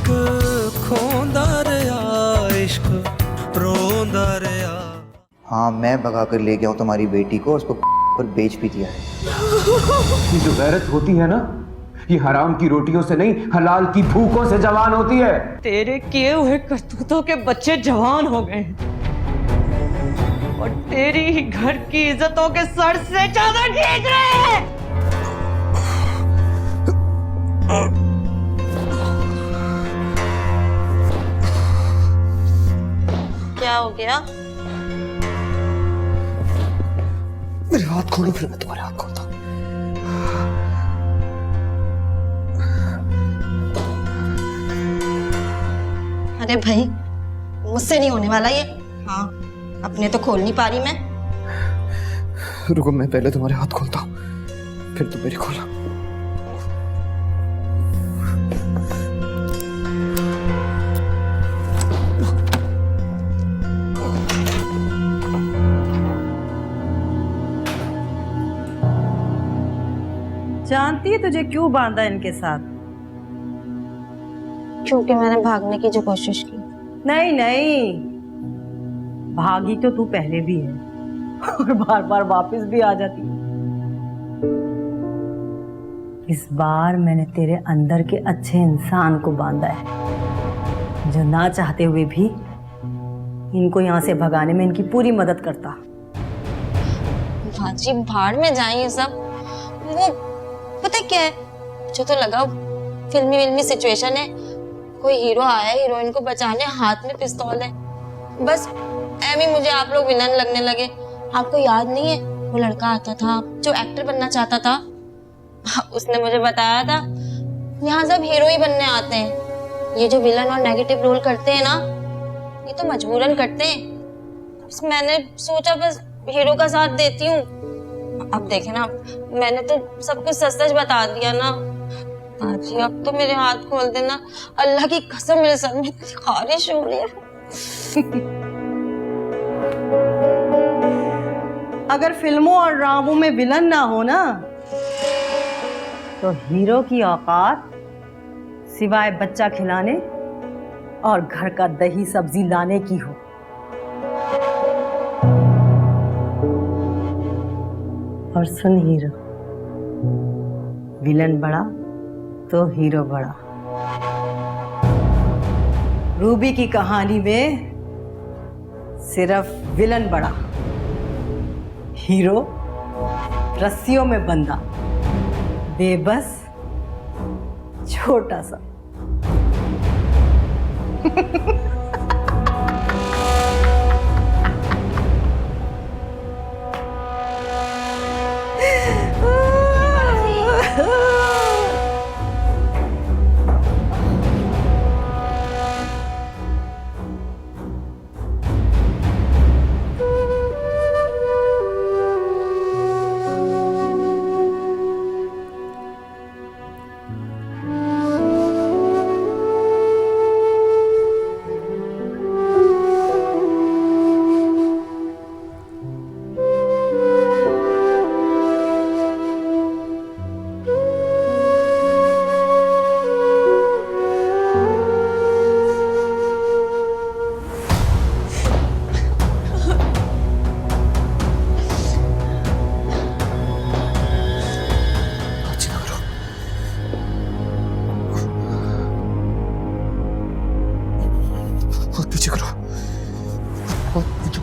इश्क खोंदा रहा, इश्क रोंदा रहा। हाँ, मैं भगा कर ले गया हूँ तुम्हारी बेटी को, उसको पर बेच भी दिया है। ये जो गैरत होती है ना, ये हराम की रोटियों से नहीं, हलाल की भूखों से जवान होती है। तेरे किए हुए करतूतों के बच्चे जवान हो गए और तेरी ही घर की इज्जतों के सर से चादर खींच रहे हैं। क्या हो गया? मेरे हाथ खोलो, फिर मैं तुम्हारे हाथ खोलता हूँ। अरे भाई, मुझसे नहीं होने वाला ये। हाँ, अपने तो खोल नहीं पा रही मैं। रुको, मैं पहले तुम्हारे हाथ खोलता हूँ, फिर तुम मेरे खोला। जानती है तुझे क्यों बांधा इनके साथ? क्योंकि मैंने भागने की जो कोशिश की। नहीं नहीं, भागी तो तू पहले भी है और बार बार वापस भी आ जाती है। इस बार मैंने तेरे अंदर के अच्छे इंसान को बांधा है, जो ना चाहते हुए भी इनको यहाँ से भगाने में इनकी पूरी मदद करता। भाजी भाड़ में जाए ये सब। वो पता है क्या है, जो तो लगा फिल्मी सिचुएशन है। कोई हीरो आया है हीरोइन को बचाने, हाथ में पिस्तौल है। बस एमी मुझे आप लोग विलन लगने लगे। आपको याद नहीं है वो लड़का आता था जो एक्टर बनना चाहता था? उसने मुझे बताया था यहाँ सब हीरो ही बनने आते हैं। ये जो विलन और नेगेटिव रोल करते हैं ना, ये तो मजबूरन करते हैं। बस मैंने सोचा बस हीरो का साथ देती हूँ। अब देखे ना, मैंने तो सब कुछ सच सच बता दिया ना। बाजी अब तो मेरे हाथ खोल देना। अल्लाह की कसम मेरे सर में इतनी खारिश हो रही है। अगर फिल्मों और ड्रामों में विलन ना हो ना, तो हीरो की औकात सिवाय बच्चा खिलाने और घर का दही सब्जी लाने की हो। और सुन हीरो, विलन बड़ा तो हीरो बड़ा। रूबी की कहानी में सिर्फ विलन बड़ा, हीरो रस्सियों में बंधा, बेबस, छोटा सा। पीछे करो, पीछे।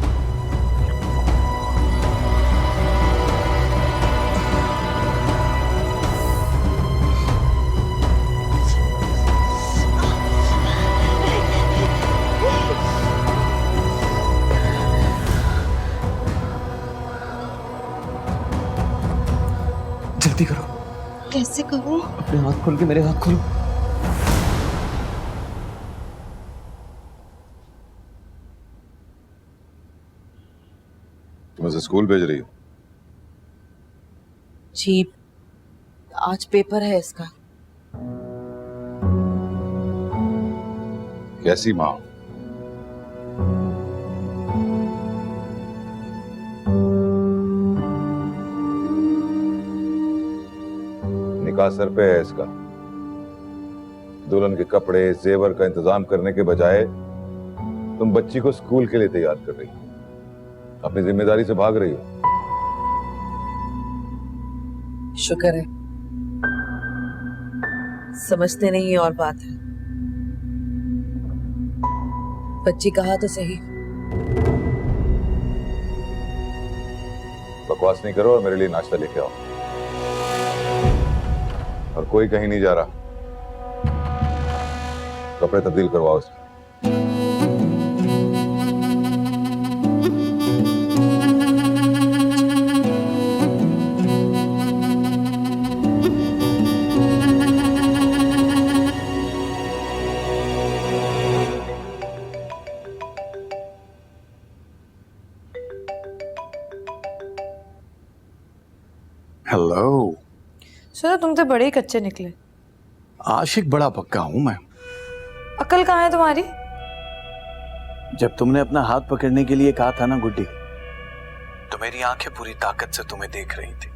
जल्दी करो। कैसे करूं? अपने हाथ खोल के मेरे हाथ खोलो। तुम इसे स्कूल भेज रही हो? जी, आज पेपर है इसका। कैसी माँ? निकाह सर पे है इसका। दुल्हन के कपड़े जेवर का इंतजाम करने के बजाय तुम बच्ची को स्कूल के लिए तैयार कर रही हो, अपनी जिम्मेदारी से भाग रही हो। शुक्र है, समझते नहीं ये और बात है। बच्ची कहा तो सही। बकवास नहीं करो और मेरे लिए नाश्ता लेके आओ। और कोई कहीं नहीं जा रहा, कपड़े तब्दील करवाओ उसमें। हेलो। सुनो, तुम तो बड़े ही कच्चे निकले। आशिक बड़ा पक्का हूं मैं। अकल कहाँ है तुम्हारी? जब तुमने अपना हाथ पकड़ने के लिए कहा था ना गुड्डी, तो मेरी आंखें पूरी ताकत से तुम्हें देख रही थी।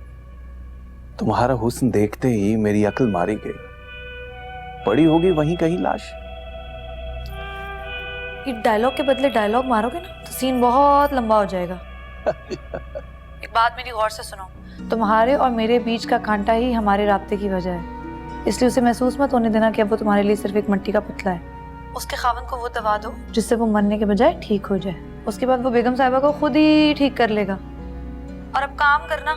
तुम्हारा हुस्न देखते ही मेरी अकल मारी गई। पड़ी होगी वहीं कहीं लाश। ये डायलॉग के बदले डायलॉग मारोगे ना तो सीन बहुत लंबा हो जाएगा। एक बात मेरी गौर से सुनो, तुम्हारे और मेरे बीच का कांटा ही हमारे राब्ते की वजह है, इसलिए उसे महसूस मत होने देना कि अब वो तुम्हारे लिए सिर्फ एक मिट्टी का पुतला है। उसके खावन को वो दवा दो जिससे वो मरने के बजाय ठीक हो जाए। उसके बाद वो बेगम साहिबा को खुद ही ठीक कर लेगा। और अब काम करना,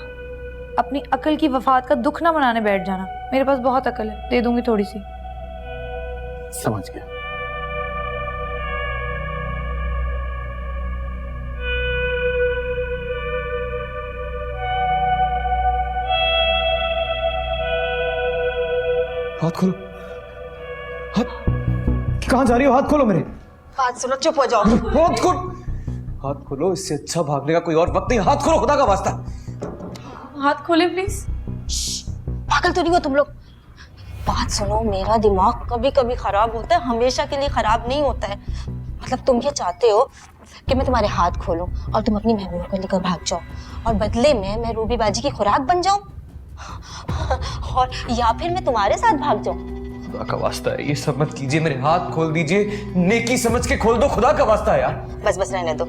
अपनी अकल की वफात का दुख ना मनाने बैठ जाना। मेरे पास बहुत अकल है, दे दूंगी थोड़ी सी। समझ गया। हाथ खोलो। हाथ कहाँ जा रही हो? हाथ खोलो मेरे। बात सुनो, चुप हो जाओ। हाथ खोलो, हाथ खोलो। इससे अच्छा भागने का कोई और वक्त नहीं। हाथ खोलो, खुदा का वास्ता। हाथ खोले प्लीज। पागल तो नहीं हो तुम लोग? बात सुनो, मेरा दिमाग कभी कभी खराब होता है, हमेशा के लिए खराब नहीं होता है। मतलब तुम ये चाहते हो कि मैं तुम्हारे हाथ खोलूं और तुम अपनी महबूब को लेकर भाग जाओ और बदले में मैं रूबी बाजी की खुराक बन जाऊं, और या फिर मैं तुम्हारे साथ भाग जाऊं? खुदा का वास्ता है, ये सब मत कीजिए। मेरे हाथ खोल दीजिए, नेकी समझ के खोल दो। खुदा का वास्ता है यार। बस बस रहने दो।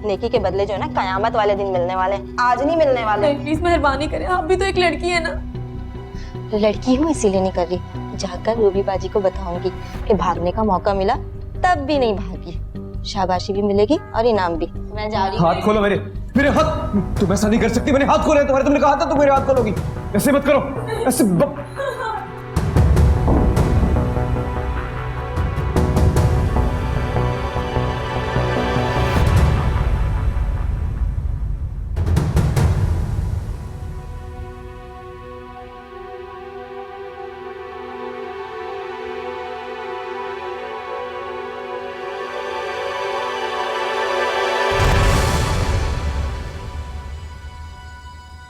नेकी के बदले जो है ना, कयामत वाले दिन मिलने वाले, आज नहीं मिलने वाले। प्लीज मेहरबानी करें, आप भी तो एक लड़की है ना। लड़की हूँ इसीलिए नहीं कर रही। जाकर रूबी बाजी को बताऊंगी कि भागने का मौका मिला तब भी नहीं भागी। शाबाशी भी मिलेगी और इनाम भी। मैं जा रही हूँ। हाथ खोलो मेरे। मेरे हाथ। तुम ऐसा नहीं कर सकती। मैंने हाथ खोले तुम्हारे। तुमने कहा था तुम मेरे हाथ खोलोगी। ऐसे मत करो। ऐसे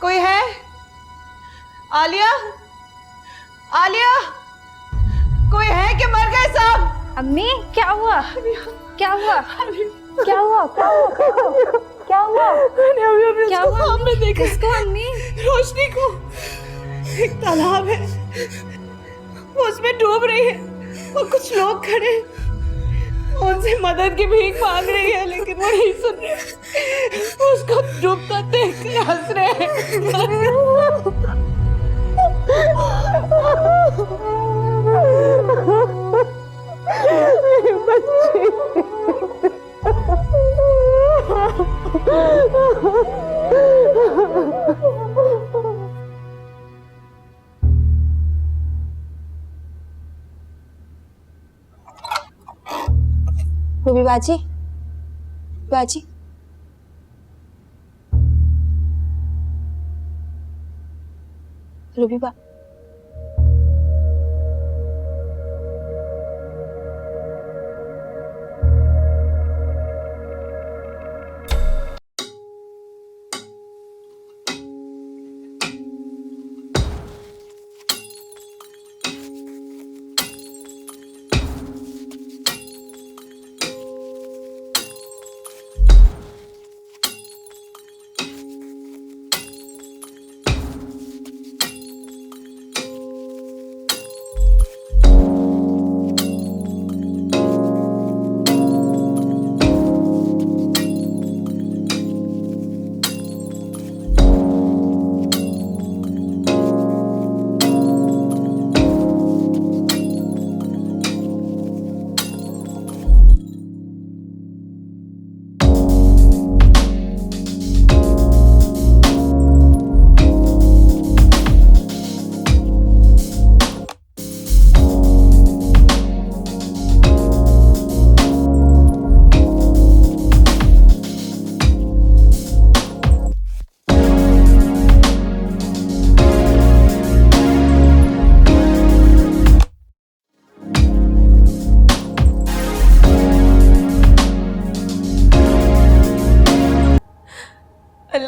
कोई है? आलिया, आलिया, कोई है कि मर गए सब? अम्मी क्या हुआ? क्या हुआ? क्या हुआ? क्या हुआ? अभी क्या उसको हुआ? ख्वाब में देखा। किसको अम्मी? रोशनी को। एक तालाब है, वो उसमें डूब रही है और कुछ लोग खड़े उनसे मदद की भीख मांग रही है, लेकिन वो नहीं सुन रहे। उसको डूबता देख के हंस रहे हैं। रूबी बाजी, बाजी, रूबी बा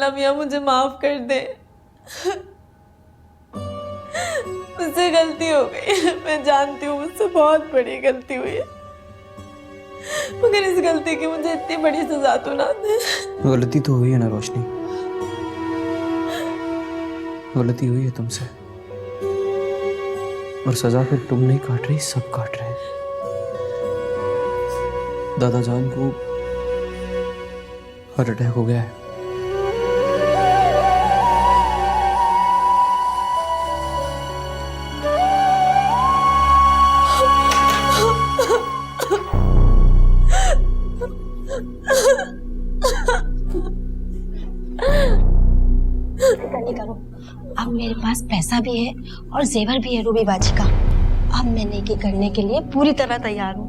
अल्लाह मियाँ मुझे माफ कर दे। मुझसे गलती हो गई है, मैं जानती हूँ मुझसे बहुत बड़ी गलती हुई है, मगर इस गलती की मुझे इतनी बड़ी सजा तो ना दे। गलती तो हुई है ना रोशनी, गलती हुई है तुमसे, और सजा फिर तुम नहीं काट रही, सब काट रहे हैं। दादा जान को हार्ट अटैक हो गया है। नहीं करो, अब मेरे पास पैसा भी है और जेवर भी है रूबी बाजी का। अब मैं नेकी करने के लिए पूरी तरह तैयार हूँ।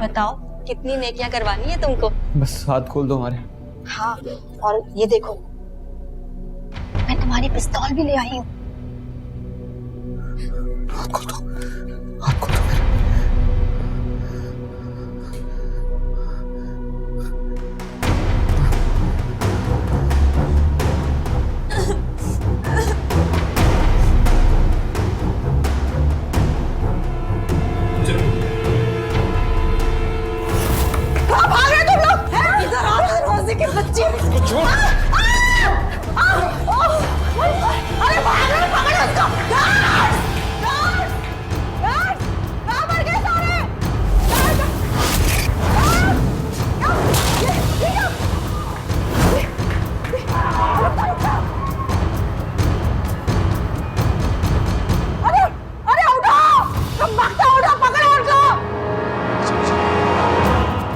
बताओ कितनी नेकियां करवानी है तुमको? बस हाथ खोल दो हमारे। हाँ, और ये देखो, मैं तुम्हारी पिस्तौल भी ले आई हूँ। हाथ खोल दो, हाथ खोल दो मेरे।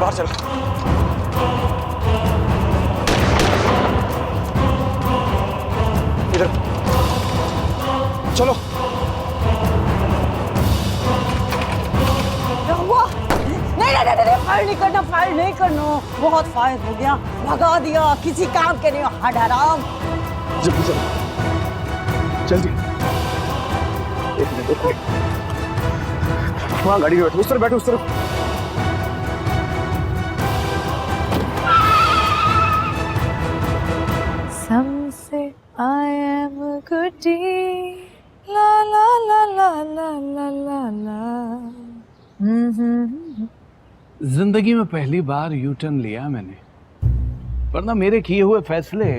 बाहर चलो। इधर चलो। फायर नहीं करना, फायर नहीं करना, बहुत फायर हो गया, भगा दिया, किसी काम के नहीं। हड हराम। जल्दी चलो, जल्दी। एक मिनट, वहाँ गाड़ी में बैठो, उस तरफ बैठो, उस तरफ। Some I am a goodie, la la la la la la la la. जिंदगी में पहली बार यू टर्न लिया मैंने, वरना मेरे किए हुए फैसले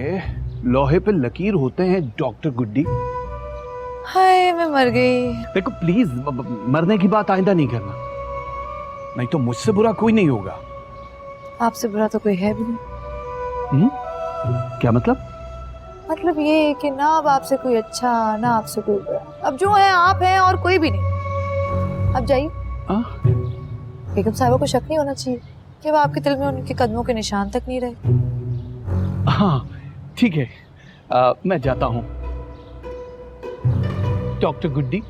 लोहे पे लकीर होते हैं डॉक्टर गुड्डी। हाय मैं मर गई। देखो प्लीज, मरने की बात आइंदा नहीं करना, नहीं तो मुझसे बुरा कोई नहीं होगा। आपसे बुरा तो कोई है भी नहीं। क्या मतलब? मतलब ये कि ना अब आपसे कोई अच्छा ना आपसे कोई बुरा, अब जो है आप हैं और कोई भी नहीं। अब जाइए। बेगम साहिबा को शक नहीं होना चाहिए कि अब आपके दिल में उनके कदमों के निशान तक नहीं रहे। हाँ ठीक है, मैं जाता हूँ डॉक्टर गुड्डी।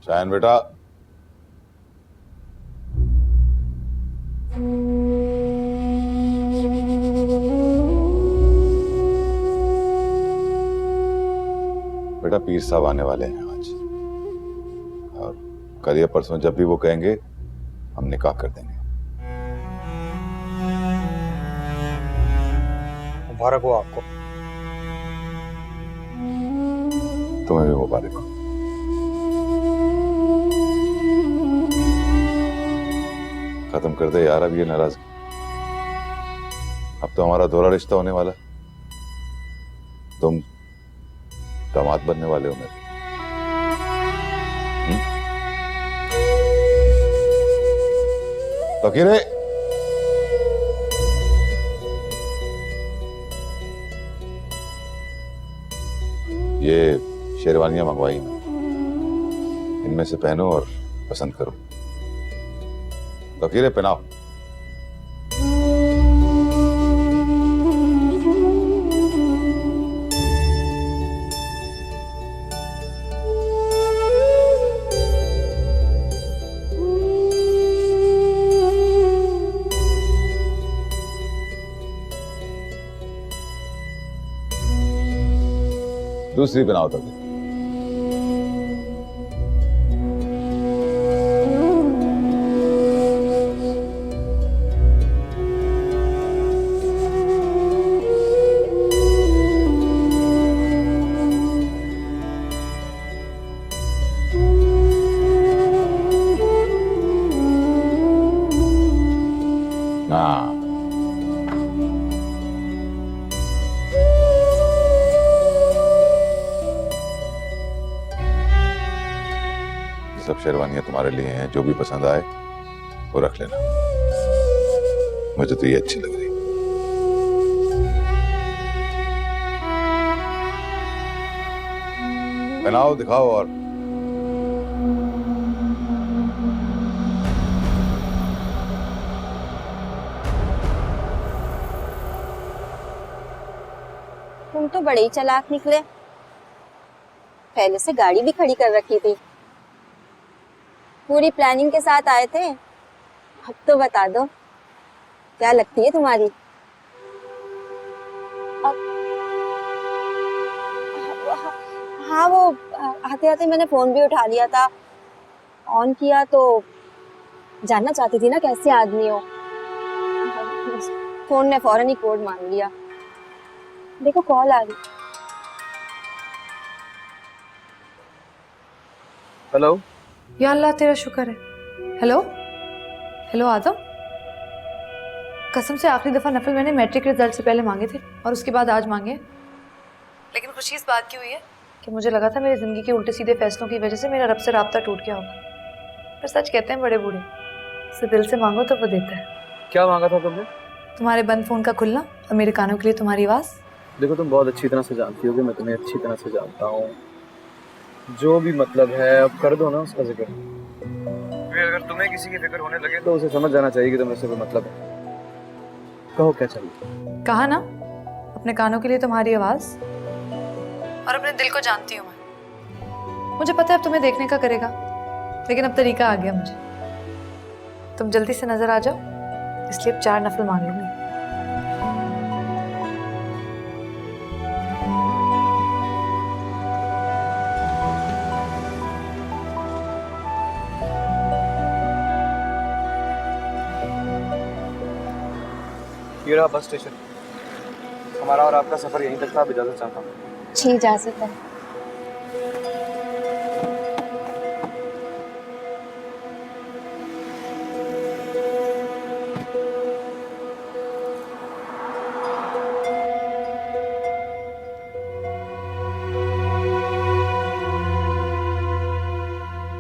शायन बेटा, बेटा पीर साहब आने वाले हैं आज, और कल या परसों जब भी वो कहेंगे हम निकाह कर देंगे। मुबारक हो आपको। तुम्हें भी मुबारक हो। खत्म कर दे यार अब ये नाराजगी। अब तो हमारा दोहरा रिश्ता होने वाला। तुम दामाद बनने वाले हो मेरे। फकीरे, ये शेरवानियां मंगवाई हैं, इनमें से पहनो और पसंद करो। फकीरे पहनाओ। दूसरी बनाओ तभी। हाँ, सब शेरवानियां तुम्हारे लिए हैं, जो भी पसंद आए वो रख लेना। मुझे तो ये अच्छी लग रही। पहनाओ, दिखाओ। और तुम तो बड़े ही चालाक निकले, पहले से गाड़ी भी खड़ी कर रखी थी, पूरी प्लानिंग के साथ आए थे। अब तो बता दो क्या लगती है तुम्हारी? हाँ, वो आते आते मैंने फोन भी उठा लिया था, ऑन किया तो जानना चाहती थी ना कैसे आदमी हो। फोन ने फौरन ही कोड मांग लिया। देखो कॉल आ गई। हेलो। या अल्लाह तेरा शुक्र है। हेलो हेलो आदम, कसम से आखिरी दफ़ा नफल मैंने मैट्रिक रिजल्ट से पहले मांगे थे और उसके बाद आज मांगे। लेकिन खुशी इस बात की हुई है कि मुझे लगा था मेरी ज़िंदगी के उल्टे सीधे फैसलों की वजह से मेरा रब से राब्ता टूट गया होगा। पर सच कहते हैं बड़े बूढ़े, उसे दिल से मांगो तो वो देता है। क्या मांगा था तुमने? तुम्हारे बंद फ़ोन का खुलना और मेरे कानों के लिए तुम्हारी आवाज़। देखो, तुम बहुत अच्छी तरह से जानती हो कि मैं तुम्हें अच्छी तरह से जानता हूँ। जो भी मतलब है अब कर दो ना उसका जिक्र। अगर तुम्हें किसी की फिक्र होने लगे तो उसे समझ जाना चाहिए कि तुम्हें से कोई मतलब है। कहो क्या चाहिए? कहा ना, अपने कानों के लिए तुम्हारी आवाज़ और अपने दिल को जानती हूँ मैं। मुझे पता है अब तुम्हें देखने का करेगा, लेकिन अब तरीका आ गया मुझे। तुम जल्दी से नजर आ जाओ, इसलिए अब 4 नफल मांग लूंगी। ये रहा बस स्टेशन। हमारा और आपका सफर यहीं तक था। अब इजाजत चाहता हूँ। जी इजाजत है।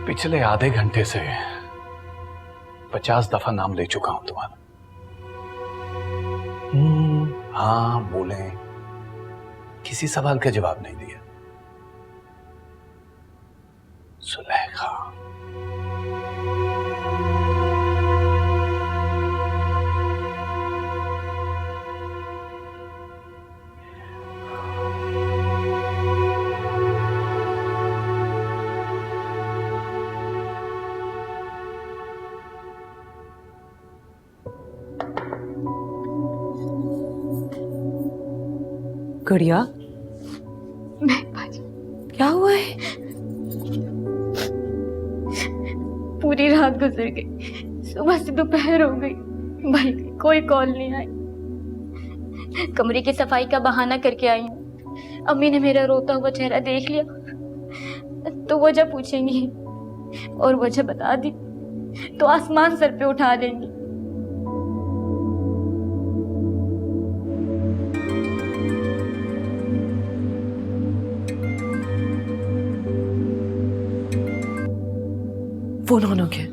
पिछले आधे घंटे से 50 दफा नाम ले चुका हूं तुम्हारा। हाँ बोले, किसी सवाल का जवाब नहीं दिया। सुलेखा, गुड़िया, क्या हुआ है? पूरी रात गुजर गई, सुबह से दोपहर हो गई, भाई की कोई कॉल नहीं आई। कमरे की सफाई का बहाना करके आई हूँ। अम्मी ने मेरा रोता हुआ चेहरा देख लिया तो वजह पूछेंगी और वजह बता दी तो आसमान सर पे उठा देंगी। फोन ऑन हो गया।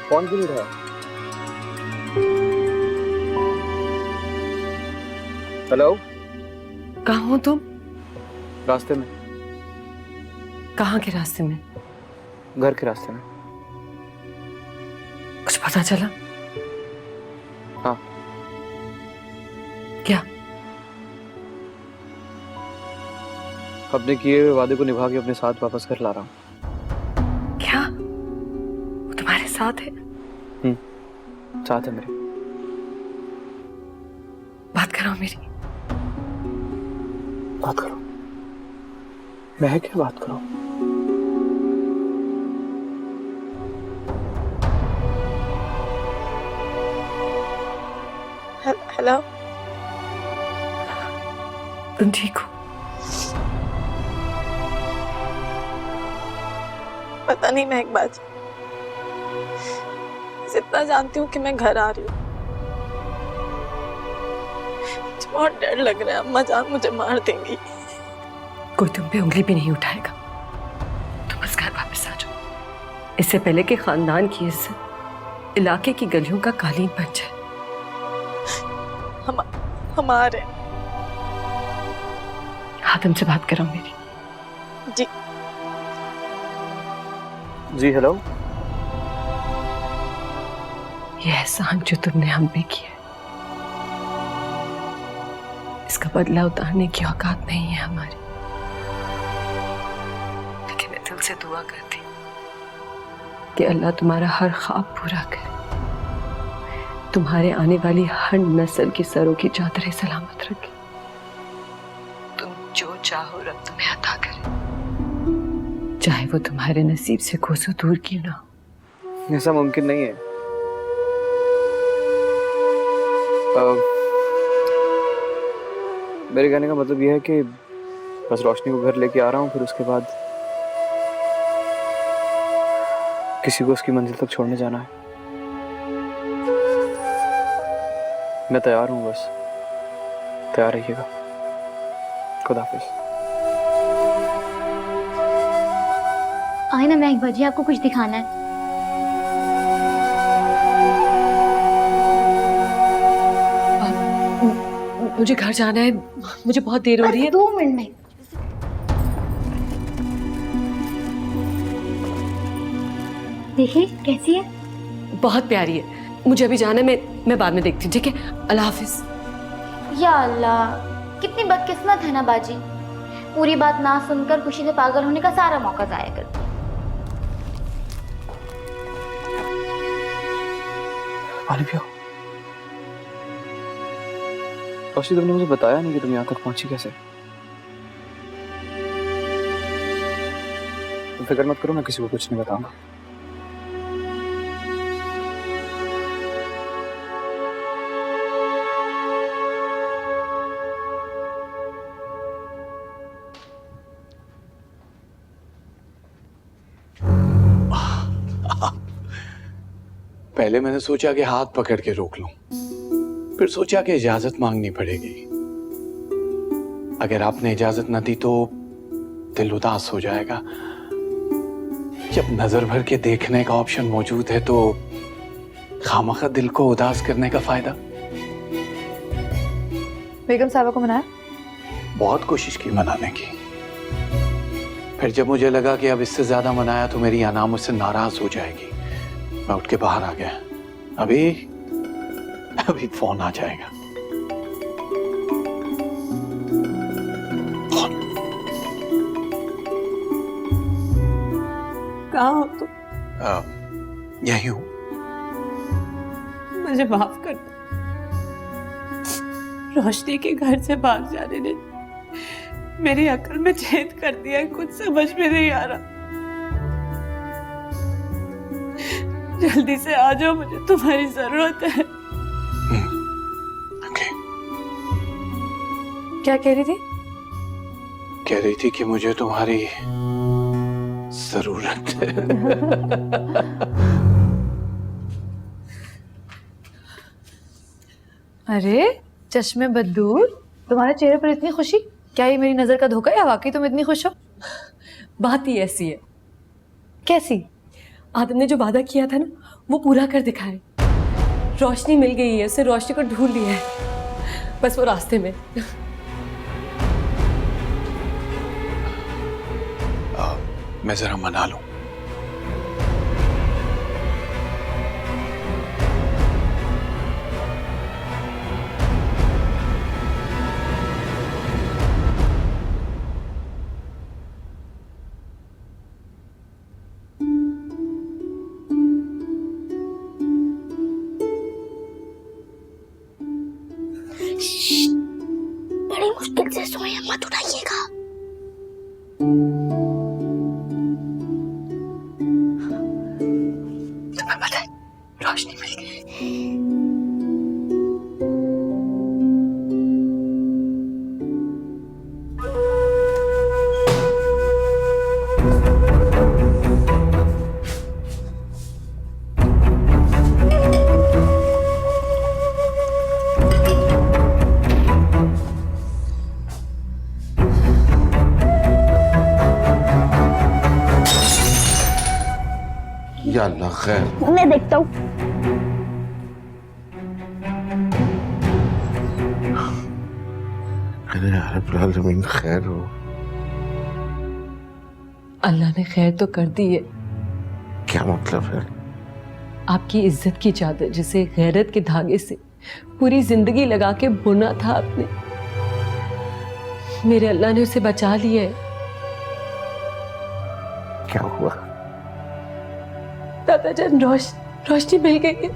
कौन क्यों नहीं रहा? हेलो, कहाँ हो तुम? रास्ते में। कहाँ के रास्ते में? घर के रास्ते में। कुछ पता चला? हाँ। क्या? अपने किए हुए वादे को निभा के अपने साथ वापस घर ला रहा हूँ। क्या वो तुम्हारे साथ है? साथ है मेरी। बात कराओ मेरी। बात करो। मैं क्या बात करूं? हेलो, तुम ठीक हो? पता नहीं महक बाजी, बस इतना जानती हूँ कि मैं घर आ रही हूँ। मुझे बहुत डर लग रहा है, अम्मा जान मुझे मार देंगी। कोई तुम पे उंगली भी नहीं उठाएगा, तुम बस घर वापस आ जाओ, इससे पहले कि खानदान की इज्जत इलाके की गलियों का कालीन बन जाए। हमारे हातिम से बात कराओ मेरी। जी जी। हेलो। ये एहसान जो तुमने हम पे किया, इसका बदला उतारने की औकात नहीं है हमारी, लेकिन मैं दिल से दुआ करती कि अल्लाह तुम्हारा हर ख्वाब पूरा करे, तुम्हारे आने वाली हर नस्ल की सरों की चादरें सलामत रखे, तुम जो चाहो रब तुम्हें अता करे, चाहे वो तुम्हारे नसीब से कोसों दूर की ना हो। ऐसा मुमकिन नहीं है। मेरे कहने का मतलब यह है कि बस रोशनी को घर लेके आ रहा हूँ, फिर उसके बाद किसी को उसकी मंजिल तक छोड़ने जाना है। मैं तैयार हूँ, बस तैयार रहिएगा। खुदा हाफिज़। आए ना महक बाजी, आपको कुछ दिखाना है। मुझे घर जाना है, मुझे बहुत देर हो रही है। 2 मिनट में। देखिए कैसी है? बहुत प्यारी है, मुझे अभी जाना है, मैं बाद में देखती हूँ, ठीक है? अल्लाह हाफिज। या अल्लाह, कितनी बदकिस्मत है ना बाजी, पूरी बात ना सुनकर खुशी से पागल होने का सारा मौका जाया कर। पानी पियो। रोशनी, तुमने मुझे बताया नहीं कि तुम यहाँ तक पहुंची कैसे। तुम फिक्र मत करो, मैं किसी को कुछ नहीं बताऊंगा। पहले मैंने सोचा कि हाथ पकड़ के रोक लूं, फिर सोचा कि इजाजत मांगनी पड़ेगी। अगर आपने इजाजत न दी तो दिल उदास हो जाएगा। जब नजर भर के देखने का ऑप्शन मौजूद है तो खामखा दिल को उदास करने का फायदा। बेगम साहबा को मनाया? बहुत कोशिश की मनाने की, फिर जब मुझे लगा कि अब इससे ज्यादा मनाया तो मेरी अना मुझसे नाराज हो जाएगी, मैं उठ के बाहर आ गया। अभी फोन आ जाएगा। कहाँ हो तुम? यही हूँ। मुझे माफ कर दो, रोशनी के घर से भाग जाने ने मेरी अकल में छेद कर दिया है, कुछ समझ में नहीं आ रहा। जल्दी से आ जाओ, मुझे तुम्हारी जरूरत है। ओके। क्या कह रही थी? कह रही थी कि मुझे तुम्हारी जरूरत है। अरे चश्मे बदूर, तुम्हारे चेहरे पर इतनी खुशी, क्या ये मेरी नजर का धोखा है या वाकई तुम इतनी खुश हो? बात ही ऐसी है। कैसी? आदम ने जो वादा किया था ना, वो पूरा कर दिखाए। रोशनी मिल गई है, उसे रोशनी को ढूंढ लिया है, बस वो रास्ते में। मैं जरा मना लूं। बड़ी मुश्किल से सोए हैं, मत उठाइएगा। तुम्हें पता है रोशनी मिल गई। या अल्लाह खैर। मैं देखता हूँ। अरे यार रब्बुल आलमीन खैर हो। अल्लाह ने खैर तो कर दी है। क्या मतलब है? आपकी इज्जत की चादर जिसे गैरत के धागे से पूरी जिंदगी लगा के बुना था आपने, मेरे अल्लाह ने उसे बचा लिया है। क्या हुआ? दादाजान रोशनी मिल गई है।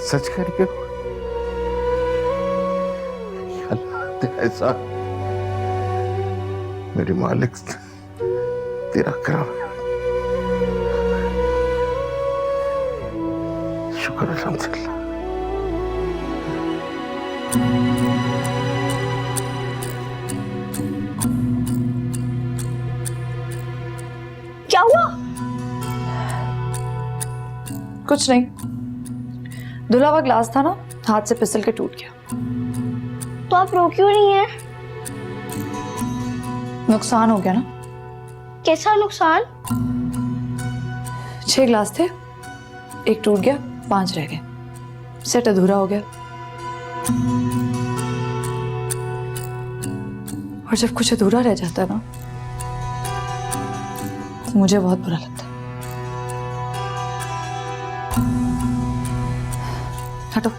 सच करके अल्लाह ऐसा मेरे मालिक तेरा करम है। शुक्र अल्हम्दुलिल्लाह। क्या हुआ? कुछ नहीं, धुला हुआ ग्लास था ना, हाथ से फिसल के टूट गया। तो आप रो क्यों नहीं है? नुकसान हो गया ना। कैसा नुकसान? 6 ग्लास थे, एक टूट गया, 5 रह गए, सेट अधूरा हो गया। और जब कुछ अधूरा रह जाता है ना, तो मुझे बहुत बुरा लगता है। हटो।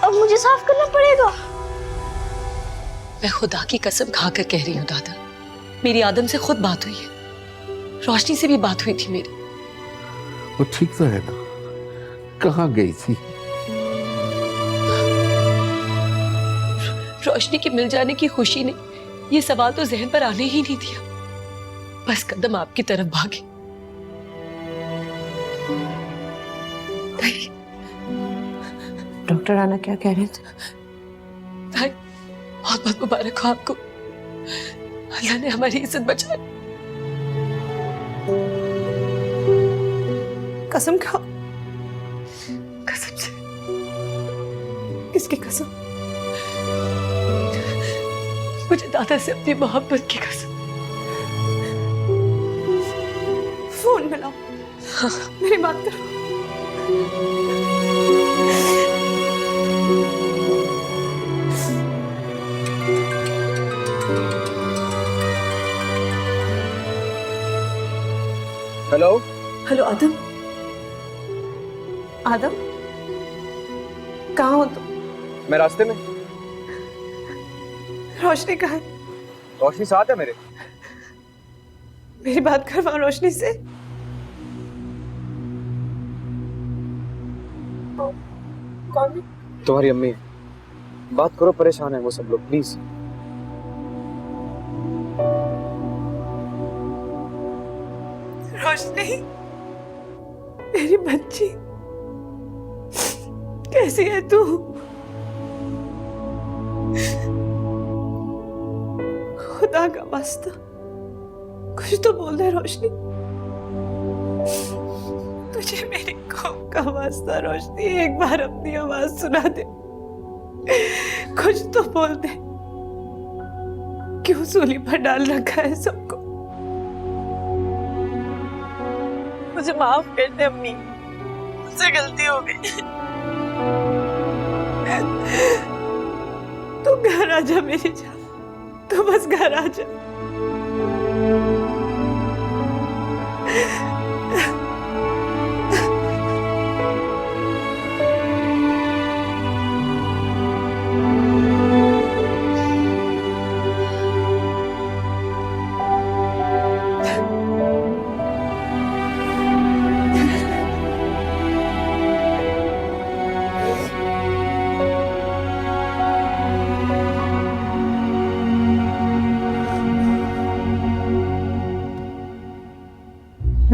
अब मुझे साफ करना पड़ेगा। मैं खुदा की कसम खाकर कह रही हूँ दादा, मेरी आदम से खुद बात हुई है, रोशनी से भी बात हुई थी मेरी। वो ठीक तो है ना? कहाँ गई थी? रोशनी के मिल जाने की खुशी ने ये सवाल तो जहन पर आने ही नहीं दिया, बस कदम आपकी तरफ भागे। डॉक्टर आना क्या कह रहे थे? भाई बहुत बहुत मुबारक हो आपको, अल्लाह ने हमारी इज्जत बचाई। कसम खाओ। कसम से। किसकी कसम? मुझे दादा से अपनी मोहब्बत की कसम। फोन मिलाओ। मेरी बात करो। हेलो हेलो आदम। आदम कहाँ हो तुम? मैं रास्ते में। रोशनी कहाँ है? रोशनी साथ है मेरे। मेरी बात करवाओ रोशनी से। कौन है? तुम्हारी अम्मी। बात करो, परेशान है वो सब लोग, प्लीज। रोशनी मेरी बच्ची, कैसी है तू? खुदा का वास्ता कुछ तो बोल दे रोशनी। तुझे मेरी कौम का वास्ता रोशनी, एक बार अपनी आवाज सुना दे। कुछ तो बोल दे। क्यों सूली पर डाल रखा है सबको? मुझे माफ कर दे अम्मी, मुझसे गलती हो गई। तू घर आ जा मेरी जान, तू बस घर आ जा।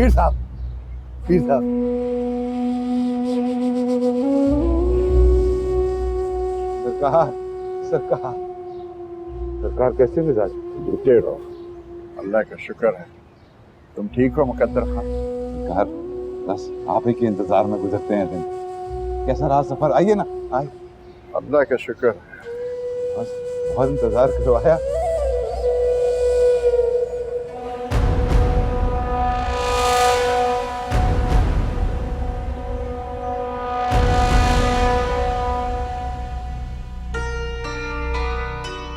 पीर साहब, पीर साहब। सरकार कैसे मिजाज? रुके रहो, अल्लाह का शुक्र है तुम ठीक हो मुकद्दर खान। सरकार बस आप ही के इंतजार में गुजरते हैं दिन। कैसा रहा सफर? आइए ना, आइए। अल्लाह का शुक्र है। बस बहुत इंतजार करवाया।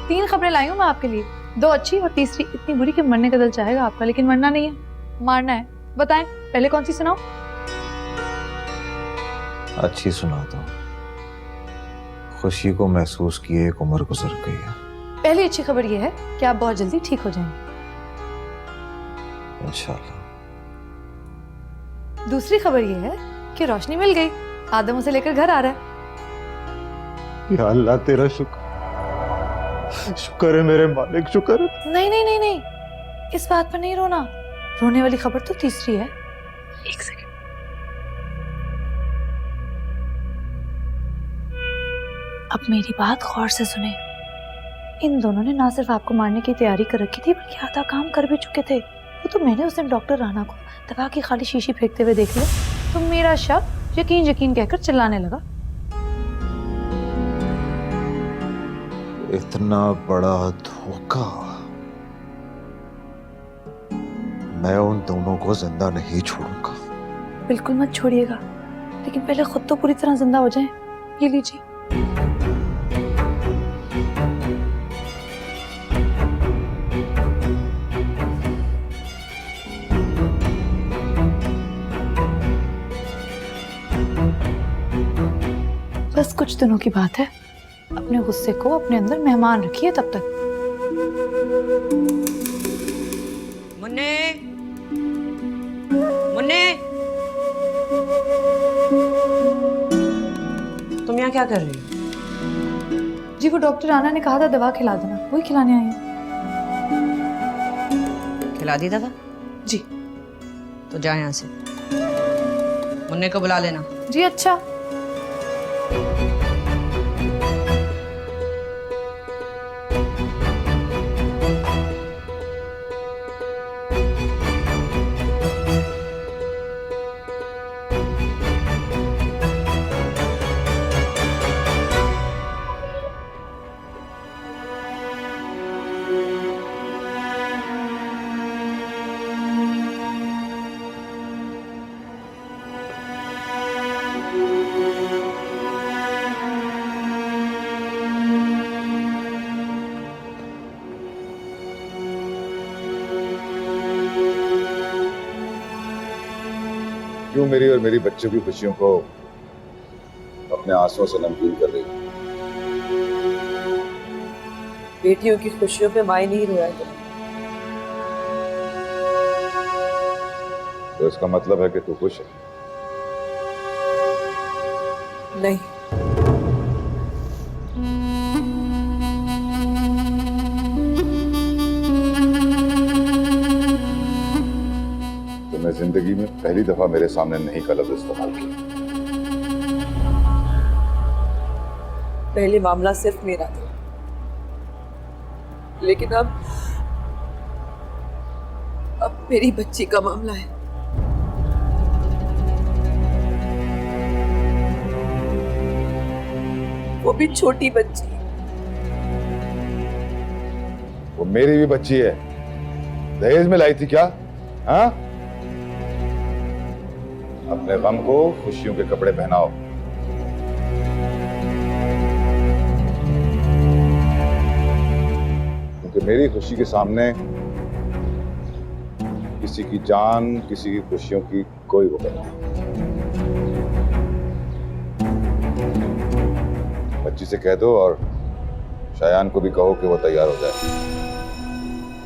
तीन खबरें लाई हूँ मैं आपके लिए, दो अच्छी और तीसरी इतनी बुरी कि मरने का दिल चाहेगा आपका, लेकिन मरना नहीं है, मारना है। बताएं पहले कौन सी सुनाऊं? अच्छी सुनाता हूँ। खुशी को महसूस किए एक उम्र गुजर गई है। पहली अच्छी खबर यह है कि आप बहुत जल्दी ठीक हो जाएंगे इंशाल्लाह। दूसरी खबर यह है कि रोशनी मिल गई, आदम उसे लेकर घर आ रहा है। या अल्लाह तेरा शुक्र, शुक्र है मेरे मालिक, शुक्र है। नहीं नहीं नहीं नहीं, इस बात पर नहीं रोना, रोने वाली खबर तो तीसरी है। एक सेकंड, अब मेरी बात गौर से सुने। इन दोनों ने ना सिर्फ आपको मारने की तैयारी कर रखी थी, बल्कि आधा काम कर भी चुके थे। वो तो मैंने उस दिन डॉक्टर राणा को दवा की खाली शीशी फेंकते हुए देख लिया, तो मेरा शक यकीन यकीन कहकर चिल्लाने लगा। इतना बड़ा धोखा, मैं उन दोनों को जिंदा नहीं छोड़ूंगा। बिल्कुल मत छोड़िएगा, लेकिन पहले खुद तो पूरी तरह जिंदा हो जाएं। ये लीजिए। बस कुछ दिनों की बात है, अपने गुस्से को अपने अंदर मेहमान रखिए तब तक। मुन्ने, मुन्ने, तुम यहाँ क्या कर रही हो? जी वो डॉक्टर राणा ने कहा था दवा खिला देना, वही खिलाने आई हूँ। खिला दी दवा? जी। तो जा यहाँ से, मुन्ने को बुला लेना। जी अच्छा। क्यों मेरी और मेरी बच्चों की खुशियों को अपने आंसुओं से नमकीन कर रही हो? बेटियों की खुशियों पे माई नहीं रोया कर। तो इसका मतलब है कि तू खुश है? नहीं, तुमने जिंदगी में पहली दफा मेरे सामने नहीं का लफ्ज इस्तेमाल किया। पहले मामला सिर्फ मेरा था, लेकिन अब मेरी बच्ची का मामला है। वो भी छोटी बच्ची। वो मेरी भी बच्ची है, दहेज में लाई थी क्या? हाँ? अपने गम को खुशियों के कपड़े पहनाओ। क्योंकि मेरी खुशी के सामने किसी की जान, किसी की खुशियों की कोई वजह नहीं। बच्ची से कह दो और शायान को भी कहो कि वो तैयार हो जाए।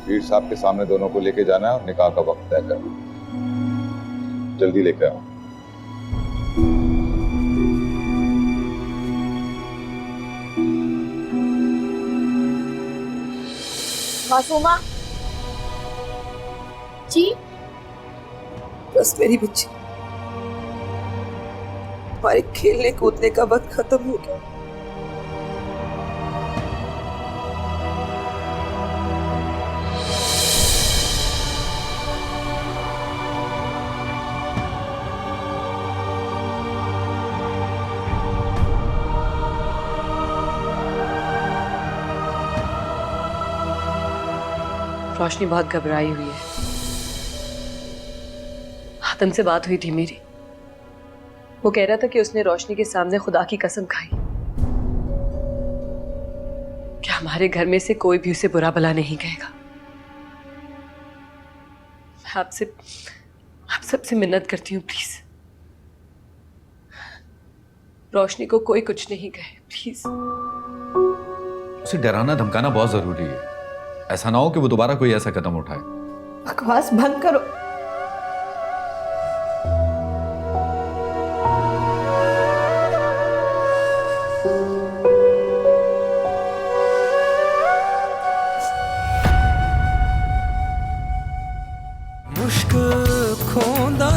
पीर साहब के सामने दोनों को लेके जाना है और निकाह का वक्त तय करना। जल्दी लेकर आओ। मासूमा जी, बस मेरी बच्ची, हमारे खेलने कूदने का वक्त खत्म हो गया। रोशनी बहुत घबराई हुई है। आदम से बात हुई थी मेरी, वो कह रहा था कि उसने रोशनी के सामने खुदा की कसम खाई कि हमारे घर में से कोई भी उसे बुरा भला नहीं कहेगा। मैं आप सबसे मिन्नत करती हूँ, प्लीज रोशनी को कोई कुछ नहीं कहे, प्लीज। उसे डराना धमकाना बहुत जरूरी है। ऐसा ना हो कि वो दोबारा कोई ऐसा कदम उठाए। बकवास बंद करो। मुश्क खोंदा